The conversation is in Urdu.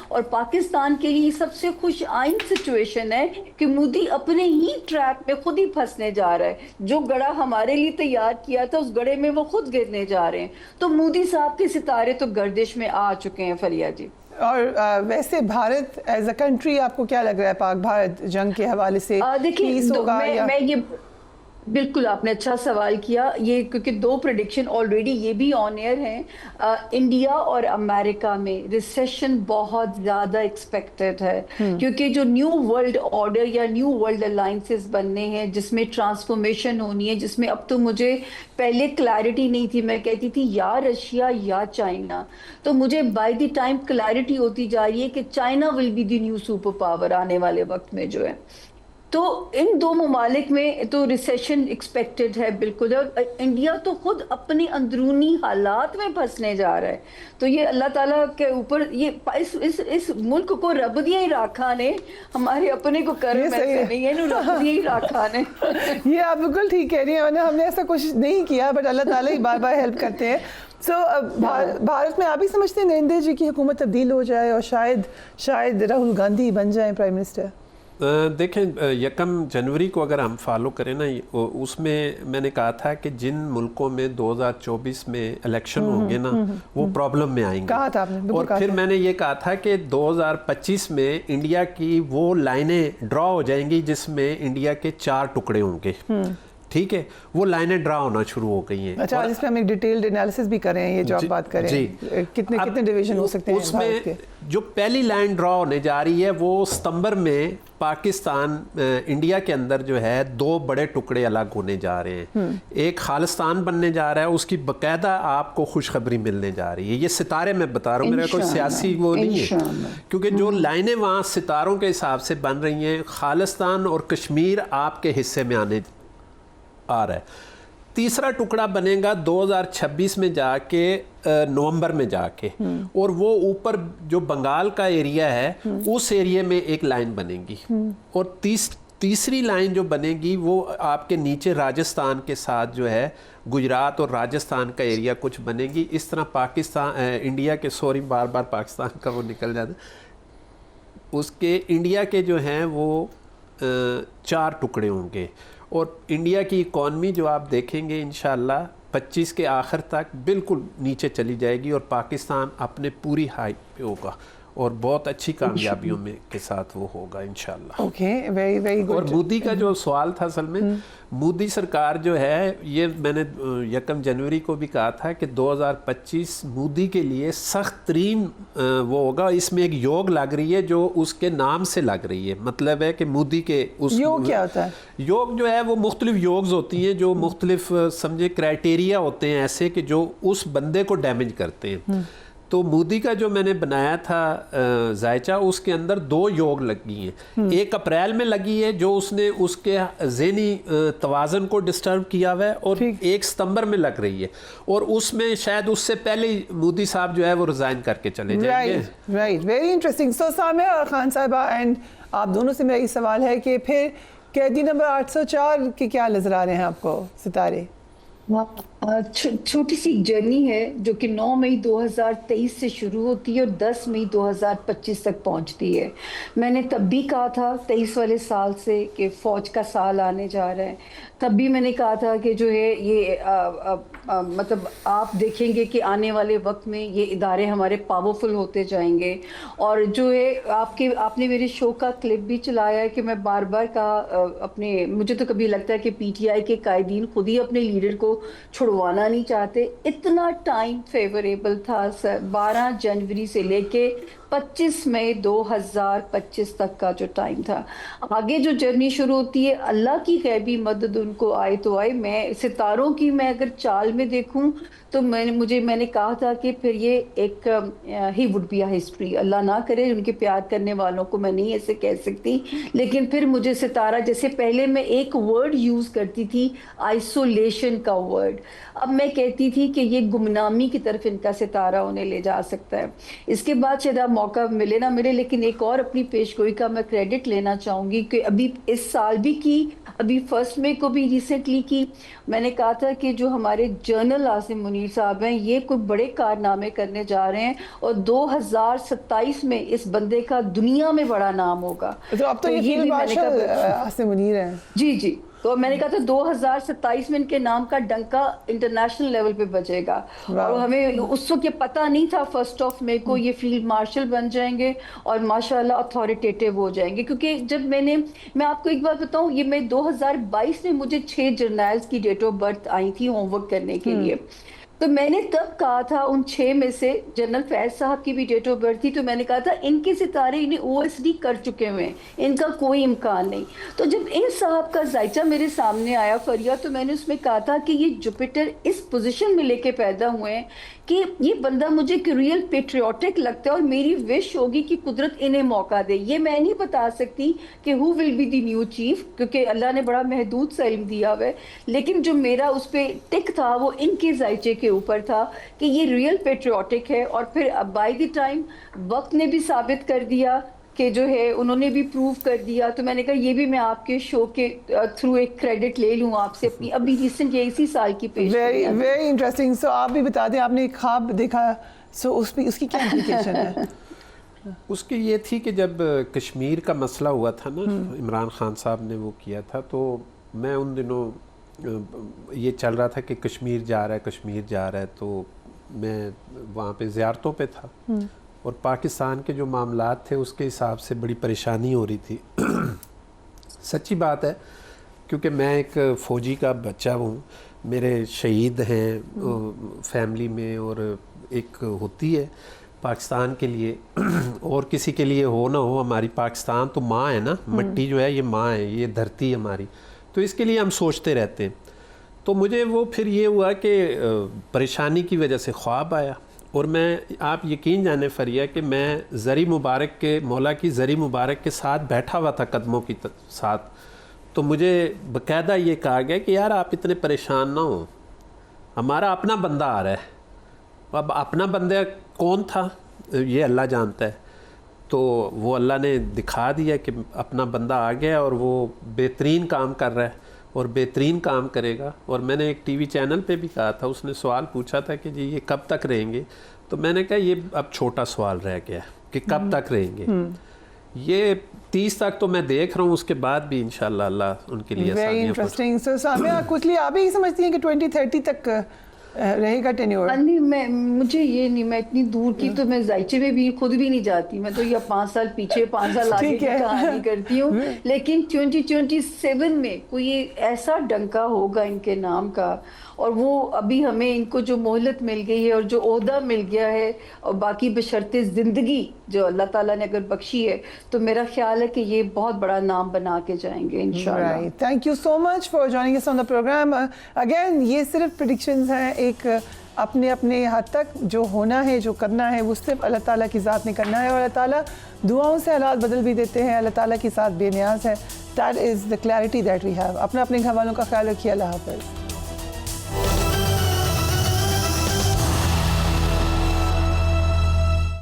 اور پاکستان کے لیے سب سے خوش آئند سچویشن ہے کہ مودی اپنے ہی ٹریپ میں خود ہی پھنسنے جا رہا ہے. جو گڑھا ہمارے لیے تیار کیا تھا اس گڑھے میں وہ خود گرنے جا رہے ہیں. تو مودی صاحب کے ستارے تو گردش میں آ چکے ہیں فریہ جی. اور ویسے بھارت ایز اے کنٹری آپ کو کیا لگ رہا ہے پاک بھارت جنگ کے حوالے سے پیس ہوگا یا؟ میں یہ بالکل آپ نے اچھا سوال کیا. یہ کیونکہ دو پریڈکشن آلریڈی یہ بھی آن ایئر ہیں. انڈیا اور امریکہ میں ریسیشن بہت زیادہ ایکسپیکٹڈ ہے کیونکہ جو نیو ورلڈ آرڈر یا نیو ورلڈ الائنسز بننے ہیں جس میں ٹرانسفارمیشن ہونی ہے, جس میں اب تو مجھے پہلے کلیئرٹی نہیں تھی, میں کہتی تھی یا رشیا یا چائنا, تو مجھے بائی دی ٹائم کلیئرٹی ہوتی جا رہی ہے کہ China will be the new super power آنے والے وقت میں جو ہے. تو ان دو ممالک میں تو ریسیشن ایکسپیکٹڈ ہے بالکل, اور انڈیا تو خود اپنے اندرونی حالات میں پھنسنے جا رہا ہے. تو یہ اللہ تعالیٰ کے اوپر یہ اس ملک کو رب دیا ہی راکھا نے, ہمارے اپنے کو کرم ایسے نہیں ہے, رب دیا ہی راکھا نے. یہ آپ بالکل ٹھیک کہہ رہی ہیں, ہم نے ایسا کچھ نہیں کیا بٹ اللہ تعالیٰ ہی بار بار ہیلپ کرتے ہیں. سو بھارت میں آپ ہی سمجھتے ہیں نریندر جی کی حکومت تبدیل ہو جائے اور شاید راہل گاندھی بن جائیں پرائم منسٹر؟ دیکھیں 1 جنوری کو اگر ہم فالو کریں نا, اس میں نے کہا تھا کہ جن ملکوں میں 2024 میں الیکشن ہوں گے نا وہ پرابلم میں آئیں گے, کہا تھا آپ نے, اور پھر میں نے یہ کہا تھا کہ 2025 میں انڈیا کی وہ لائنیں ڈرا ہو جائیں گی جس میں انڈیا کے 4 ٹکڑے ہوں گے. ٹھیک ہے, وہ لائنیں ڈرا ہونا شروع ہو گئی ہیں. اچھا, اس پہ ہم ایک ڈیٹیلڈ انالیسس بھی کریں, یہ جو آپ بات کریں کتنے ڈویژن ہو سکتے ہیں اس میں. جو پہلی لائن ڈرا ہونے جا رہی ہے وہ ستمبر میں پاکستان انڈیا کے اندر جو ہے 2 بڑے ٹکڑے الگ ہونے جا رہے ہیں. ایک خالستان بننے جا رہا ہے, اس کی باقاعدہ آپ کو خوشخبری ملنے جا رہی ہے. یہ ستارے میں بتا رہا ہوں, میرا کوئی سیاسی وہ نہیں ہے, کیونکہ جو لائنیں وہاں ستاروں کے حساب سے بن رہی ہیں, خالستان اور کشمیر آپ کے حصے میں آ رہا ہے. تیسرا ٹکڑا بنے گا 2026 میں جا کے نومبر میں جا کے, اور وہ اوپر جو بنگال کا ایریا ہے اس ایریے میں ایک لائن بنے گی, اور تیسری لائن جو بنے گی وہ آپ کے نیچے راجستھان کے ساتھ جو ہے گجرات اور راجستھان کا ایریا کچھ بنے گی. اس طرح پاکستان انڈیا کے بار بار پاکستان کا وہ نکل جاتا ہے, اس کے انڈیا کے جو ہیں وہ 4 ٹکڑے ہوں گے. اور انڈیا کی اکانومی جو آپ دیکھیں گے انشاءاللہ 25 کے آخر تک بالکل نیچے چلی جائے گی, اور پاکستان اپنے پوری ہائی پہ ہوگا اور بہت اچھی کامیابیوں میں کے ساتھ وہ ہوگا انشاءاللہ. Okay, very very good. اور مودی کا جو سوال تھا اصل میں, مودی سرکار جو ہے, یہ میں نے 1 جنوری کو بھی کہا تھا کہ 2025 مودی کے لیے سخت ترین وہ ہوگا. اس میں ایک یوگ لگ رہی ہے جو اس کے نام سے لگ رہی ہے, مطلب ہے کہ مودی کے اس یوگ کیا ہوتا ہے؟ یوگ جو ہے وہ مختلف یوگز ہوتی ہیں جو مختلف سمجھے کرائٹیریا ہوتے ہیں ایسے کہ جو اس بندے کو ڈیمیج کرتے ہیں. تو مودی کا جو میں نے بنایا تھا ذائچہ, اس کے اندر 2 یوگ لگی ہیں. 1 اپریل میں لگی ہے جو اس نے اس کے ذہنی توازن کو ڈسٹرب کیا ہوا ہے, اور 1 ستمبر میں لگ رہی ہے, اور اس میں شاید اس سے پہلے مودی صاحب جو ہے وہ ریزائن کر کے چلے جائیں گے. Right, very interesting. So Samia Khan صاحبہ اینڈ آپ دونوں سے میرا یہ سوال ہے کہ پھر قیدی نمبر 804 کے کیا نظر آ رہے ہیں آپ کو ستارے؟ چھوٹی سی جرنی ہے جو کہ 9 مئی 2023 سے شروع ہوتی ہے اور 10 مئی 2025 تک پہنچتی ہے. میں نے تب بھی کہا تھا 23 والے سال سے کہ فوج کا سال آنے جا رہا ہے. تب بھی میں نے کہا تھا کہ جو ہے یہ مطلب آپ دیکھیں گے کہ آنے والے وقت میں یہ ادارے ہمارے پاورفل ہوتے جائیں گے. اور جو ہے آپ نے میرے شو کا کلپ بھی چلایا ہے کہ میں بار بار کہا اپنے, مجھے تو کبھی لگتا ہے کہ پی ٹی آئی کے قائدین خود ہی اپنے لیڈر کو چھڑوانا نہیں چاہتے. اتنا ٹائم فیوریبل تھا 12 جنوری سے لے کے 25 مئی 2025 تک کا جو ٹائم تھا. آگے جو جرنی شروع ہوتی ہے, اللہ کی غیبی مدد ان کو آئے تو آئے. میں ستاروں کی میں اگر چال میں دیکھوں تو میں نے کہا تھا کہ پھر یہ ایک ہی وڈ بی اے ہسٹری. اللہ نہ کرے, ان کے پیار کرنے والوں کو میں نہیں ایسے کہہ سکتی, لیکن پھر مجھے ستارہ, جیسے پہلے میں ایک ورڈ یوز کرتی تھی آئسولیشن کا ورڈ, اب میں کہتی تھی کہ یہ گمنامی کی طرف ان کا ستارہ انہیں لے جا سکتا ہے. اس کے بعد شاید آپ موقع ملے نہ ملے، لیکن ایک اور اپنی پیش گوئی کا میں کریڈٹ لینا چاہوں گی کہ ابھی اس سال بھی کی، ابھی 1 مئی کو بھی ریسنٹلی کی. میں نے کہا تھا کہ جو ہمارے جنرل عاصم منیر صاحب ہیں یہ کوئی بڑے کارنامے کرنے جا رہے ہیں اور 2027 میں اس بندے کا دنیا میں بڑا نام ہوگا. تو اب تو یہ فیلڈ مارشل عاصم منیر ہیں. جی تو میں نے کہا تھا 2027 میں ان کے نام کا ڈنکا انٹرنیشنل لیول پہ بجے گا. اور ہمیں اس وقت یہ پتہ نہیں تھا 1 مئی کو یہ فیلڈ مارشل بن جائیں گے اور ماشاءاللہ اتھارٹیٹیو ہو جائیں گے. کیونکہ جب میں آپ کو ایک بات بتاؤں، یہ میں 2022 میں مجھے 6 جرنیلز کی ڈیٹ آف برتھ آئی تھی ہوم ورک کرنے کے لیے. تو میں نے تب کہا تھا ان 6 میں سے جنرل فیض صاحب کی بھی ڈیٹ آف برتھ تھی، تو میں نے کہا تھا ان کے ستارے انہیں OSD کر چکے ہوئے ہیں، ان کا کوئی امکان نہیں. تو جب ان صاحب کا ذائچہ میرے سامنے آیا فریا، تو میں نے اس میں کہا تھا کہ یہ جوپیٹر اس پوزیشن میں لے کے پیدا ہوئے ہیں کہ یہ بندہ مجھے ایک ریئل پیٹریوٹک لگتا ہے اور میری وش ہوگی کہ قدرت انہیں موقع دے. یہ میں نہیں بتا سکتی کہ who will be the new chief, کیونکہ اللہ نے بڑا محدود سا علم دیا ہوا ہے، لیکن جو میرا اس پہ ٹک تھا وہ ان کے ذائچے کے اوپر تھا کہ یہ ریئل پیٹریوٹک ہے. اور پھر بائی دی ٹائم وقت نے بھی ثابت کر دیا کہ جو ہے انہوں نے بھی پروو کر دیا. تو میں نے کہا یہ بھی میں آپ کے شو کے تھرو ایک کریڈٹ لے لوں آپ سے اپنی ابھی ریسنٹ یہ اسی سال کی پیش. Very interesting. سو آپ بھی بتا دیں، آپ نے ایک خواب دیکھا، سو اس کی کیا امپلیکیشن ہے؟ اس کی یہ تھی کہ جب کشمیر کا مسئلہ ہوا تھا نا، عمران خان صاحب نے وہ کیا تھا، تو میں ان دنوں یہ چل رہا تھا کہ کشمیر جا رہا ہے، تو میں وہاں پہ زیارتوں پہ تھا اور پاکستان کے جو معاملات تھے اس کے حساب سے بڑی پریشانی ہو رہی تھی. سچی بات ہے، کیونکہ میں ایک فوجی کا بچہ ہوں، میرے شہید ہیں فیملی میں، اور ایک ہوتی ہے پاکستان کے لیے اور کسی کے لیے ہو نہ ہو، ہماری پاکستان تو ماں ہے نا، مٹی جو ہے یہ ماں ہے، یہ دھرتی ہماری، تو اس کے لیے ہم سوچتے رہتے ہیں. تو مجھے وہ پھر یہ ہوا کہ پریشانی کی وجہ سے خواب آیا، اور میں آپ یقین جانے فریا کہ میں زری مبارک کے مولا کی زری مبارک کے ساتھ بیٹھا ہوا تھا قدموں کی ساتھ. تو مجھے باقاعدہ یہ کہا گیا کہ یار آپ اتنے پریشان نہ ہوں، ہمارا اپنا بندہ آ رہا ہے. اب اپنا بندہ کون تھا یہ اللہ جانتا ہے، تو وہ اللہ نے دکھا دیا کہ اپنا بندہ آ گیا اور وہ بہترین کام کر رہا ہے اور بہترین کام کرے گا. اور میں نے ایک ٹی وی چینل پہ بھی کہا تھا، اس نے سوال پوچھا تھا کہ جی یہ کب تک رہیں گے، تو میں نے کہا یہ اب چھوٹا سوال رہ گیا کہ کب تک رہیں گے. یہ 30 تک تو میں دیکھ رہا ہوں، اس کے بعد بھی انشاءاللہ اللہ ان کے لیے very interesting. So Samia quickly آپ ہی سمجھتی ہیں کہ 2030 تک رہے گا ٹینیور؟ نہیں، مجھے یہ نہیں، میں اتنی دور کی تو میں ذائچے میں بھی خود بھی نہیں جاتی. میں تو یہ 5 سال پیچھے 5 سال آگے کی کہانی کرتی ہوں. لیکن 2027 میں کوئی ایسا ڈنکا ہوگا ان کے نام کا، اور وہ ابھی ہمیں ان کو جو مہلت مل گئی ہے اور جو عہدہ مل گیا ہے، اور باقی بشرط زندگی جو اللہ تعالیٰ نے اگر بخشی ہے، تو میرا خیال ہے کہ یہ بہت بڑا نام بنا کے جائیں گے انشاءاللہ. Thank you so much for joining us on the program. Again یہ صرف پریڈکشنز ہیں، ایک اپنے حد تک جو ہونا ہے، جو کرنا ہے، وہ صرف اللہ تعالیٰ کی ذات نے کرنا ہے، اور اللہ تعالیٰ دعاؤں سے حالات بدل بھی دیتے ہیں. اللہ تعالیٰ کی ذات بے نیاز ہے. That is the clarity that we have. اپنے گھر والوں کا خیال رکھیے. اللہ حافظ.